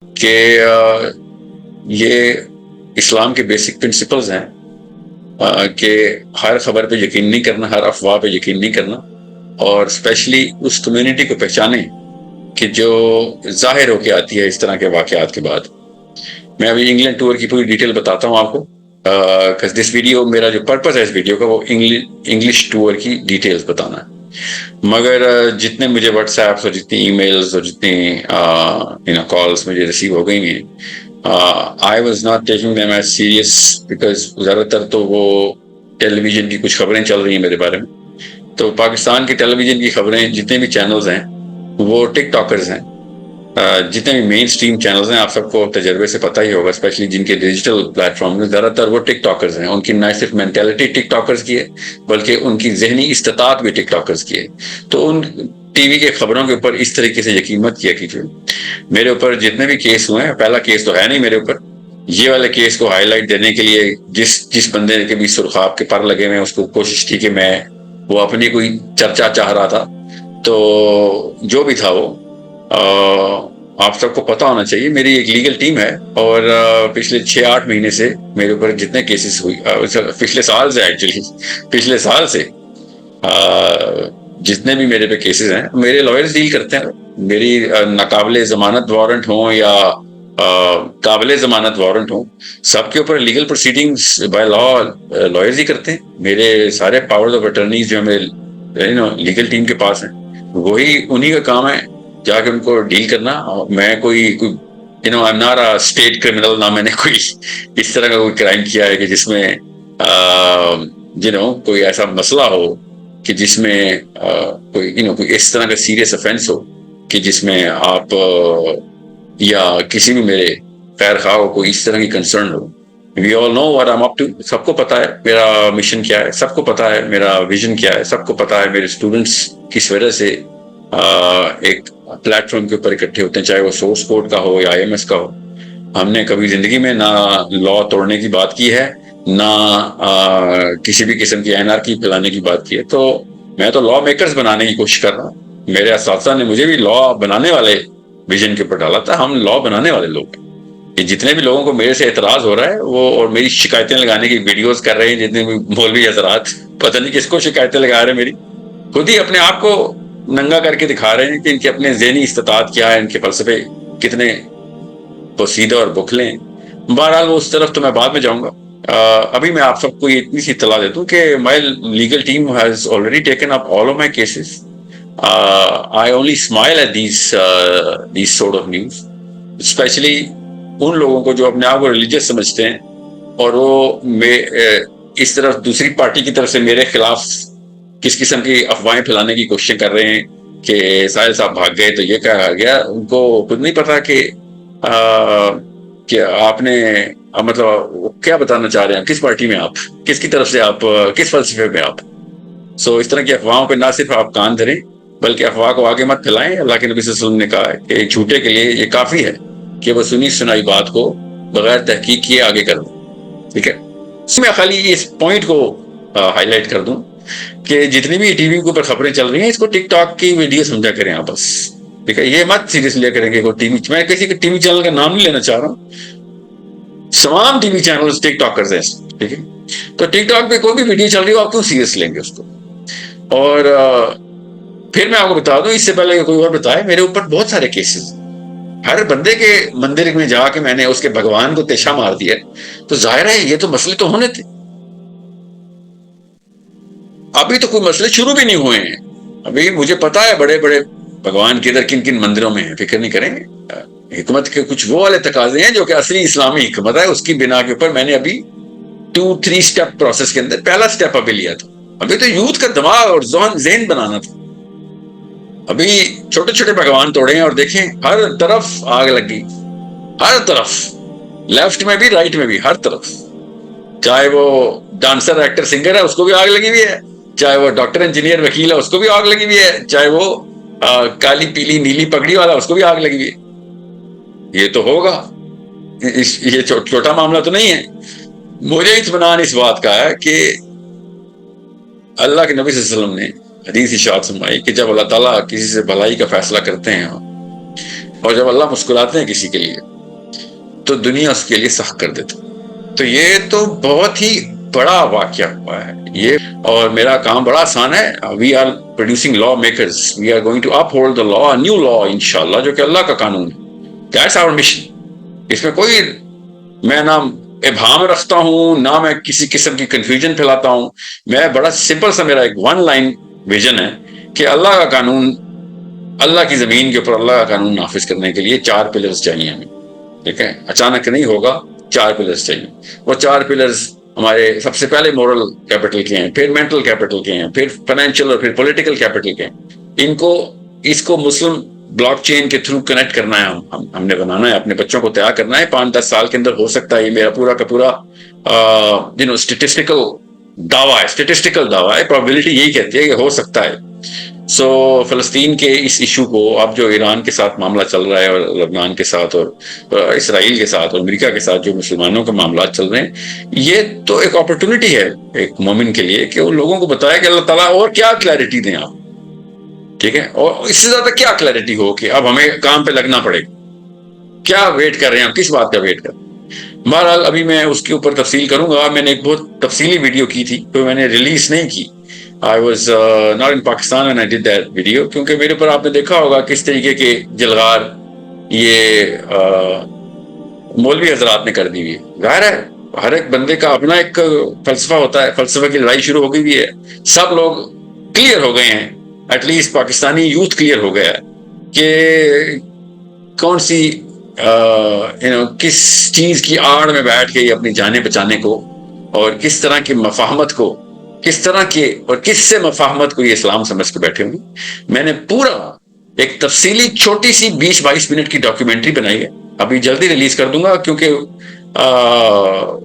کہ یہ اسلام کے بیسک پرنسپلز ہیں کہ ہر خبر پہ یقین نہیں کرنا، ہر افواہ پہ یقین نہیں کرنا، اور اسپیشلی اس کمیونٹی کو پہچانیں کہ جو ظاہر ہو کے آتی ہے اس طرح کے واقعات کے بعد۔ میں ابھی انگلینڈ ٹور کی پوری ڈیٹیل بتاتا ہوں آپ کو، دس ویڈیو، میرا جو پرپز ہے اس ویڈیو کا وہ انگلش ٹور کی ڈیٹیلز بتانا ہے۔ مگر جتنے مجھے واٹس ایپس اور جتنی ای میلز اور جتنی کالس مجھے ریسیو ہو گئی ہیں، I was not taking them as serious, because زیادہ تر تو وہ ٹیلی ویژن کی کچھ خبریں چل رہی ہیں میرے بارے میں۔ تو پاکستان کی ٹیلی ویژن کی خبریں، جتنے بھی چینلز ہیں وہ ٹک ٹاکرز ہیں، جتنے بھی مین اسٹریم چینلز ہیں، آپ سب کو تجربے سے پتہ ہی ہوگا، اسپیشلی جن کے ڈیجیٹل پلیٹ فارم، زیادہ تر وہ ٹک ٹاکرز ہیں۔ ان کی نہ صرف مینٹیلٹی ٹک ٹاکرز کی ہے بلکہ ان کی ذہنی استطاعت بھی ٹک ٹاکرز کی ہے۔ تو ان ٹی وی کے خبروں کے اوپر اس طریقے سے یقین مت کیا کیجیے۔ میرے اوپر جتنے بھی کیس ہوئے ہیں، پہلا کیس تو ہے نہیں میرے اوپر، یہ والے کیس کو ہائی لائٹ دینے کے لیے جس بندے کے بھی سرخاب کے پر لگے ہوئے ہیں، اس کو کوشش کی کہ میں وہ اپنی کوئی چرچا چاہ رہا تھا، تو جو بھی تھا وہ آپ سب کو پتا ہونا چاہیے۔ میری ایک لیگل ٹیم ہے، اور پچھلے 6-8 مہینے سے میرے اوپر جتنے کیسز ہوئی، پچھلے سال سے ایکچولی پچھلے سال سے جتنے بھی میرے پہ کیسز ہیں، میرے لائرز ڈیل کرتے ہیں۔ میری ناقابل ضمانت وارنٹ ہوں یا قابل ضمانت وارنٹ ہوں، سب کے اوپر legal proceedings by law lawyers ہی کرتے ہیں۔ میرے سارے پاورز آف اٹرنیز جو میرے لیگل ٹیم کے پاس ہیں، وہی انہی کا کام ہے جا کے ان کو ڈیل کرنا۔ میں کوئی I'm not a state criminal، نہ میں نے کوئی اس طرح کا کوئی کرائم کیا ہے کہ جس میں کوئی ایسا مسئلہ ہو کہ جس میں کوئی اس طرح کا سیریس افینس ہو کہ جس میں آپ یا کسی بھی میرے خیر خواہ ہو کوئی اس طرح کی concern who. We all know what I'm up to، سب کو پتا ہے میرا مشن کیا ہے، سب کو پتا ہے میرا ویژن کیا ہے، سب کو پتا ہے میرے اسٹوڈنٹس کس وجہ سے ایک پلیٹ فارم کے اوپر اکٹھے ہوتے ہیں، چاہے وہ سورس کوڈ کا ہو یا IMS کا ہو۔ ہم نے کبھی زندگی میں نہ لا توڑنے کی بات کی ہے، نہ کسی بھی قسم کی انارکی پھیلانے کی بات کی ہے۔ تو میں تو لا میکرز بنانے کی کوشش کر رہا ہوں۔ میرے اساتذہ نے مجھے بھی لا بنانے والے ویژن کے اوپر ڈالا تھا۔ ہم لا بنانے والے لوگ، کہ جتنے بھی لوگوں کو میرے سے اعتراض ہو رہا ہے وہ اور میری شکایتیں لگانے کی ویڈیوز کر رہے ہیں، جتنے بھی مولوی حضرات، پتہ نہیں کس کو شکایتیں لگا رہے ہیں، میری خود ہی اپنے آپ کو ننگا کر کے دکھا رہے ہیں کہ ان کے اپنے ذہنی استطاعت کیا ہے، ان کے فلسفے کتنے پوسیدہ اور بکھلے ہیں۔ بہرحال وہ اس طرف تو میں بعد میں جاؤں گا۔ ابھی میں آپ سب کو یہ اتنی سی اطلاع دیتا ہوں کہ my legal team has already taken up all of my cases. I only smile at these sort of news، especially ان لوگوں کو جو اپنے آپ کو ریلیجیس سمجھتے ہیں اور وہ اس طرف دوسری پارٹی کی طرف سے میرے خلاف کس قسم کی افواہیں پھیلانے کی کوششیں کر رہے ہیں کہ ساحل صاحب بھاگ گئے تو یہ کہا گیا۔ ان کو خود نہیں پتا کہ آپ نے مطلب کیا بتانا چاہ رہے ہیں، کس پارٹی میں آپ، کس کی طرف سے آپ، کس فلسفے میں آپ۔ اس طرح کی افواہوں پہ نہ صرف آپ کان دھریں بلکہ افواہ کو آگے مت پھیلائیں۔ اللہ کے نبی صلی اللہ علیہ وسلم نے کہا ہے کہ جھوٹے کے لیے یہ کافی ہے کہ وہ سنی سنائی بات کو بغیر تحقیق کیے آگے کر دوں۔ ٹھیک ہے، اس میں خالی اس پوائنٹ کو ہائی لائٹ کر دوں کہ جتنی بھی ٹی وی کے اوپر خبریں چل رہی ہیں، اس کو ٹک ٹاک کی ویڈیو سمجھا کریں آپ بس۔ ٹھیک ہے، یہ مت سیریس لیا کریں کہ میں کسی کے ٹی وی چینل کا نام نہیں لینا چاہ رہا ہوں، تمام ٹی وی چینل ٹک ٹاکرز ہیں۔ ٹھیک ہے، تو ٹک ٹاک پہ کوئی بھی ویڈیو چل رہی ہو، آپ کیوں سیریس لیں گے اس کو؟ اور پھر میں آپ کو بتا دوں، اس سے پہلے کوئی اور بتائے، میرے اوپر بہت سارے کیسز، ہر بندے کے مندر میں جا کے میں نے اس کے بھگوان کو تیشا مار دیا، تو ظاہر ہے یہ تو مسئلے تو ہونے تھے۔ ابھی تو کوئی مسئلے شروع بھی نہیں ہوئے ہیں، ابھی مجھے پتا ہے بڑے بڑے بھگوان کدھر کن کن مندروں میں ہیں، فکر نہیں کریں گے۔ حکمت کے کچھ وہ والے تقاضے ہیں جو کہ اصلی اسلامی حکمت ہے، اس کی بنا کے اوپر میں نے ابھی 2-3 سٹیپ پروسیس کے اندر پہلا سٹیپ ابھی لیا تھا۔ ابھی تو یوتھ کا دماغ اور ذہن بنانا تھا۔ ابھی چھوٹے چھوٹے بھگوان توڑے ہیں اور دیکھیں ہر طرف آگ لگی، ہر طرف، لیفٹ میں بھی رائٹ میں بھی، ہر طرف، چاہے وہ ڈانسر ایکٹر سنگر ہے اس کو بھی آگ لگی ہوئی ہے، چاہے وہ ڈاکٹر انجینئر وکیل ہے اس کو بھی آگ لگی ہوئی ہے، چاہے وہ کالی پیلی نیلی پگڑی والا اس کو بھی آگ لگی ہوئی ہے۔ یہ تو ہوگا، یہ چھوٹا معاملہ تو نہیں ہے۔ مجھے اطمینان اس بات کا ہے کہ اللہ کے نبی صلی اللہ علیہ وسلم نے حدیث ارشاد فرمائی کہ جب اللہ تعالیٰ کسی سے بھلائی کا فیصلہ کرتے ہیں اور جب اللہ مسکراتے ہیں کسی کے لیے تو دنیا اس کے لیے سخت کر دیتی. تو یہ تو بہت ہی بڑا واقعہ ہوا ہے یہ, اور میرا کام بڑا آسان ہے. We are producing law makers, we are going to uphold the law, new law انشاءاللہ, جو کہ اللہ کا قانون ہے. That's our mission. اس میں کوئی میں نہ ابہام رکھتا ہوں, نہ میں کسی قسم کی کنفیوژن پھیلاتا ہوں. میں بڑا سمپل سا میرا ایک ون لائن ویژن ہے کہ اللہ کا قانون, اللہ کی زمین کے اوپر اللہ کا قانون نافذ کرنے کے لیے 4 پلرز چاہیے ہمیں. ٹھیک ہے, اچانک نہیں ہوگا, 4 پلرز چاہیے. وہ 4 پلرز ہمارے سب سے پہلے مورل کیپٹل کے ہیں, پھر مینٹل کیپٹل کے ہیں, پھر فائنینشیل اور پھر پولیٹیکل کیپٹل کے ہیں. ان کو اس کو مسلم بلاک چین کے تھرو کنیکٹ کرنا ہے, ہم نے بنانا ہے, اپنے بچوں کو تیار کرنا ہے. 5-10 سال کے اندر ہو سکتا ہے. یہ میرا پورا کا پورا اسٹیٹسٹیکل دعویٰ ہے, اسٹیٹسٹیکل دعویٰ ہے, پروبیبلٹی یہی کہتی ہے کہ ہو سکتا ہے. سو فلسطین کے اس ایشو کو اب جو ایران کے ساتھ معاملہ چل رہا ہے, اور لبنان کے ساتھ, اور اسرائیل کے ساتھ, اور امریکہ کے ساتھ جو مسلمانوں کے معاملات چل رہے ہیں, یہ تو ایک اپرچونٹی ہے ایک مومن کے لیے کہ ان لوگوں کو بتایا کہ اللہ تعالیٰ اور کیا کلیئرٹی دیں آپ. ٹھیک ہے, اور اس سے زیادہ کیا کلیئرٹی ہو کہ اب ہمیں کام پہ لگنا پڑے. کیا ویٹ کر رہے ہیں آپ, کس بات کا ویٹ کر رہے ہیں؟ بہرحال ابھی میں اس کے اوپر تفصیل کروں گا. میں نے ایک بہت تفصیلی ویڈیو کی تھی, تو میں نے ریلیز نہیں کی. I was not in Pakistan when I did that video, کیونکہ میرے پر آپ نے دیکھا ہوگا کس طریقے کے جلغار یہ مولوی حضرات نے کر دی ہوئی ہے. ظاہر ہے ہر ایک بندے کا اپنا ایک فلسفہ ہوتا ہے, فلسفہ کی لڑائی شروع ہو گئی بھی ہے. سب لوگ کلیئر ہو گئے ہیں, at least Pakistani youth clear ہو گیا ہے کہ کون سی کس چیز کی آڑ میں بیٹھ کے یہ اپنی جانیں بچانے کو, اور کس طرح کی مفاہمت کو, کس طرح کے اور کس سے مفاہمت کو یہ اسلام سمجھ کے بیٹھے ہوئے. میں نے پورا ایک تفصیلی چھوٹی سی 20-22 منٹ کی ڈاکیومنٹری بنائی ہے, ابھی جلدی ریلیز کر دوں گا, کیونکہ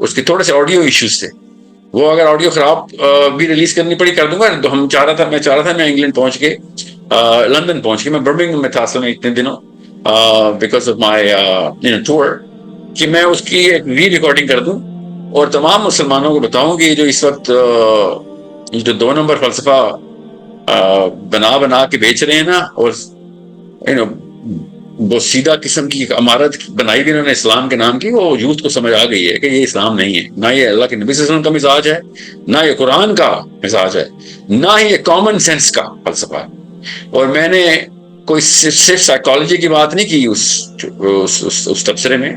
اس کے تھوڑے سے آڈیو ایشوز تھے. وہ اگر آڈیو خراب بھی ریلیز کرنی پڑی کر دوں گا. تو میں چاہ رہا تھا میں انگلینڈ پہنچ کے, لندن پہنچ کے, میں برمنگھم میں تھا اصل میں اتنے دنوں, بیکاز آف مائی ٹور, کہ میں اس کی ایک ری ریکارڈنگ کر دوں اور تمام مسلمانوں کو بتاؤں کہ جو اس وقت جو 2 نمبر فلسفہ بنا کے بیچ رہے ہیں نا, اور وہ سیدھا قسم کی عمارت بنائی بھی انہوں نے اسلام کے نام کی, وہ یوتھ کو سمجھ آ گئی ہے کہ یہ اسلام نہیں ہے, نہ یہ اللہ کے نبی صلی اللہ علیہ وسلم کا مزاج ہے, نہ یہ قرآن کا مزاج ہے, نہ ہی یہ کامن سینس کا فلسفہ ہے. اور میں نے کوئی صرف سائیکالوجی کی بات نہیں کی اس تبصرے میں.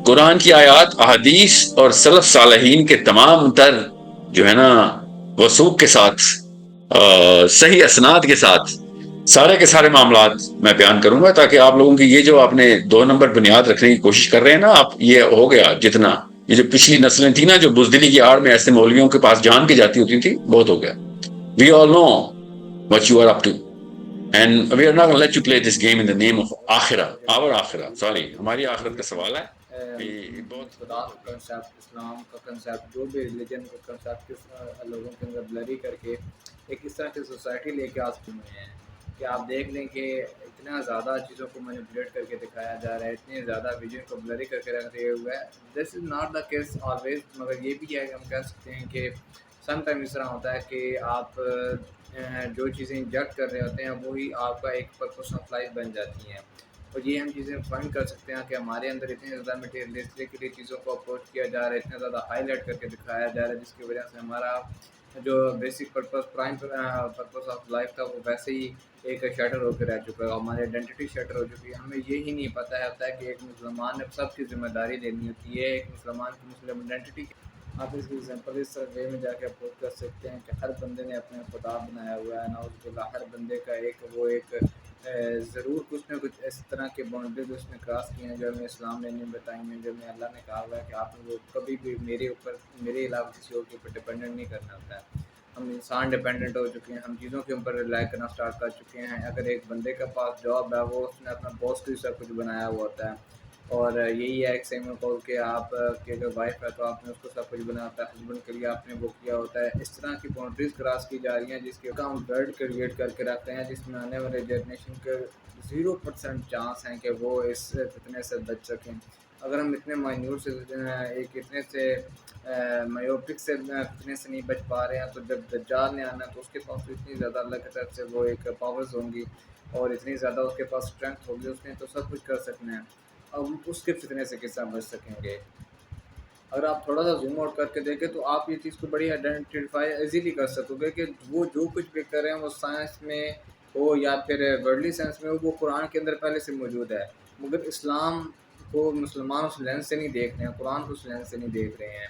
قرآن کی آیات, احادیث اور سلف صالحین کے تمام تر جو ہے نا وثوق کے ساتھ, صحیح اسناد کے ساتھ, سارے کے سارے معاملات میں بیان کروں گا, تاکہ آپ لوگوں کی یہ جو آپ نے 2 نمبر بنیاد رکھنے کی کوشش کر رہے ہیں نا آپ, یہ ہو گیا جتنا, یہ جو پچھلی نسلیں تھیں نا جو بزدلی کی آڑ میں ایسے مولویوں کے پاس جان کی جاتی ہوتی تھی, بہت ہو گیا. وی آل نو what you are up to, and we are not going to let you play this game in the name of آخرہ, our آخرہ, sorry, ہماری آخرت کا سوال ہے. خدا کا کنسیپٹ, اسلام کا کنسیپٹ, جو بھی ریلیجن کا کنسیپٹ لوگوں کے اندر بلری کر کے ایک اس طرح کی سوسائٹی لے کے آ سکتے ہیں کہ آپ دیکھ لیں کہ اتنا زیادہ چیزوں کو مینیپولیٹ کر کے دکھایا جا رہا ہے, اتنے زیادہ ویژن کو بلری کر کے رکھ دیا ہوا ہے. This is not the case always, مگر یہ بھی ہے کہ ہم کہہ سکتے ہیں کہ سم ٹائم اس طرح ہوتا ہے کہ آپ جو چیزیں انجیکٹ کر رہے ہوتے ہیں وہی آپ کا ایک پرپس آف لائف بن جاتی ہیں. اور یہ ہم چیزیں فائنڈ کر سکتے ہیں کہ ہمارے اندر اتنی زیادہ مٹیریلسٹکلی چیزوں کو اپروچ کیا جا رہا ہے, اتنا زیادہ ہائی لائٹ کر کے دکھایا جا رہا ہے, جس کی وجہ سے ہمارا جو basic purpose, prime purpose of life تھا, وہ ویسے ہی ایک شیٹر ہو کے رہ چکا ہے. ہماری آئیڈینٹی شیٹر ہو چکی ہے. ہمیں یہی نہیں پتہ ہوتا ہے کہ ایک مسلمان نے سب کی ذمہ داری لینی ہوتی ہے, ایک مسلمان کی مسلم آئیڈینٹی. آپ اس کی ایگزامپل اس طرح وے میں جا کے اپروچ کر سکتے ہیں کہ ہر بندے نے اپنے خدا بنایا ہوا ہے, نعوذ باللہ, ہر بندے کا ایک ضرور کچھ نہ کچھ اس طرح کے باؤنڈریز اس نے کراس کیے ہیں جو ہمیں اسلام نے نہیں بتائی ہیں, جو ہمیں اللہ نے کہا ہوا ہے کہ آپ نے وہ کبھی بھی میرے علاوہ کسی اور کے اوپر ڈپینڈنٹ نہیں کرنا ہوتا ہے. ہم انسان ڈپینڈنٹ ہو چکے ہیں, ہم چیزوں کے اوپر ریلائی کرنا اسٹارٹ کر چکے ہیں. اگر ایک بندے کے پاس جاب ہے, وہ اس نے اپنا باس کے سب کچھ بنایا ہوا ہوتا ہے, اور یہی ہے ایک سیم کال کہ آپ کی اگر وائف ہے تو آپ نے اس کو سب کچھ بنا ہوتا ہے, ہسبینڈ کے لیے آپ نے وہ کیا ہوتا ہے. اس طرح کی باؤنڈریز کراس کی جا رہی ہیں جس کے ہم ورلڈ کریٹ کر کے رکھتے ہیں, جس میں آنے والے جنریشن کے 0% چانس ہیں کہ وہ اس فتنے سے بچ سکیں. اگر ہم اتنے مائنیوٹ سے ایک اتنے سے مایوپک سے فتنے سے نہیں بچ پا رہے ہیں, تو جب دجال نے آنا تو اس کے پاس اتنی زیادہ اللہ کی طرف سے وہ ایک پاورز ہوں گی اور اتنی زیادہ اس کے پاس اسٹرینتھ ہوگی، اس نے تو سب کچھ کر سکنا ہے، اب اس کے فتنے سے کس طرح بچ سکیں گے؟ اگر آپ تھوڑا سا زوم آؤٹ کر کے دیکھیں تو آپ یہ چیز کو بڑی آئیڈینٹیفائی ایزیلی کر سکو گے کہ وہ جو کچھ بھی کر رہے ہیں وہ سائنس میں ہو یا پھر ورلڈلی سائنس میں ہو، وہ قرآن کے اندر پہلے سے موجود ہے، مگر اسلام کو مسلمان اس لینس سے نہیں دیکھ رہے ہیں، قرآن کو اس لینس سے نہیں دیکھ رہے ہیں۔